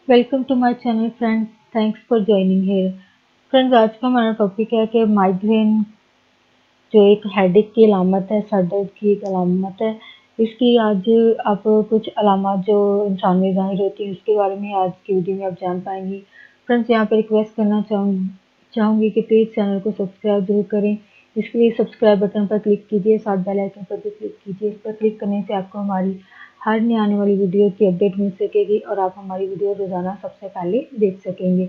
Welcome to my channel friends, thanks for joining here. Friends, आज का हमारा topic है कि माइग्रेन जो एक हेडेक की अलामत है, सर दर्द की एक अलामत है, इसकी आज आप कुछ अलामत जो इंसान में ज़ाहिर होती हैं उसके बारे में आज की वीडियो में आप जान पाएंगी। फ्रेंड्स, यहाँ पर रिक्वेस्ट करना चाहूँगी कि प्लीज़ चैनल को सब्सक्राइब जरूर करें। इसके लिए सब्सक्राइब बटन पर क्लिक कीजिए, साथ बेल आइकन पर भी क्लिक कीजिए। इस पर क्लिक करने से आपको हमारी हर नई आने वाली वीडियो की अपडेट मिल सकेगी और आप हमारी वीडियो रोज़ाना सबसे पहले देख सकेंगे।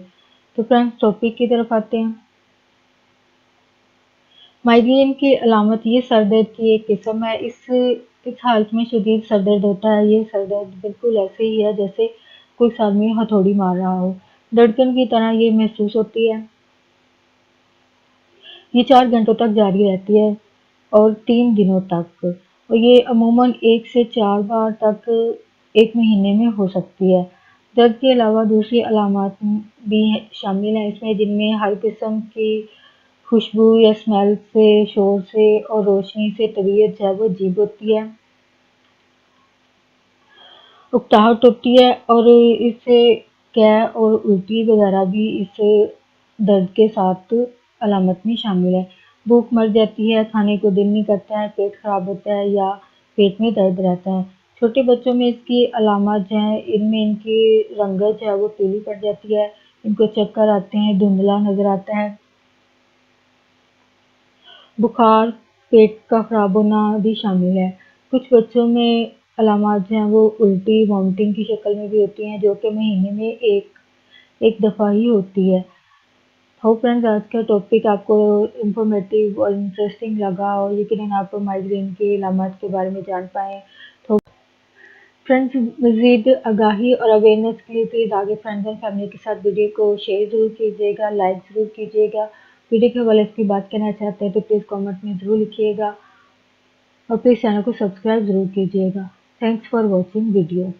तो फ्रेंड्स, टॉपिक की तरफ आते हैं। माइग्रेन की अलामत ये सर दर्द की एक किस्म है। इस हालत में शदीद सर दर्द होता है। ये सर दर्द बिल्कुल ऐसे ही है जैसे कोई आदमी हथौड़ी मार रहा हो। धड़कन की तरह ये महसूस होती है। ये 4 घंटों तक जारी रहती है और 3 दिनों तक, और ये अमूमन 1 से 4 बार तक 1 महीने में हो सकती है। दर्द के अलावा दूसरी अलामत भी शामिल हैं इसमें, जिनमें हर किस्म की खुशबू या स्मेल से, शोर से और रोशनी से तबीयत जो है वो अजीब होती है, उकताहट होती है, और इससे कै और उल्टी वगैरह भी इस दर्द के साथ अलामत में शामिल है। भूख मर जाती है, खाने को दिल नहीं करता है, पेट खराब होता है या पेट में दर्द रहता है। छोटे बच्चों में इसकी अलामत जो है, इनमें इनकी रंगत जो है वो पीली पड़ जाती है, इनको चक्कर आते हैं, धुंधला नजर आता है, बुखार, पेट का खराब होना भी शामिल है। कुछ बच्चों में अलामत जो हैं वो उल्टी, वॉमिटिंग की शक्ल में भी होती हैं, जो कि महीने में एक दफ़ा ही होती है। होप फ्रेंड्स, आज का टॉपिक आपको इंफॉर्मेटिव और इंटरेस्टिंग लगा और यकीनन आप माइग्रेन की अलामत के बारे में जान पाएँ। तो फ्रेंड्स, मज़ीद आगाही और अवेयरनेस के लिए प्लीज़ आगे फ्रेंड्स एंड फैमिली के साथ वीडियो को शेयर ज़रूर कीजिएगा, लाइक ज़रूर कीजिएगा। वीडियो के हवाले से कोई बात कहना चाहते हैं तो प्लीज़ कमेंट में ज़रूर लिखिएगा और प्लीज़ चैनल को सब्सक्राइब ज़रूर कीजिएगा। Thanks for watching video.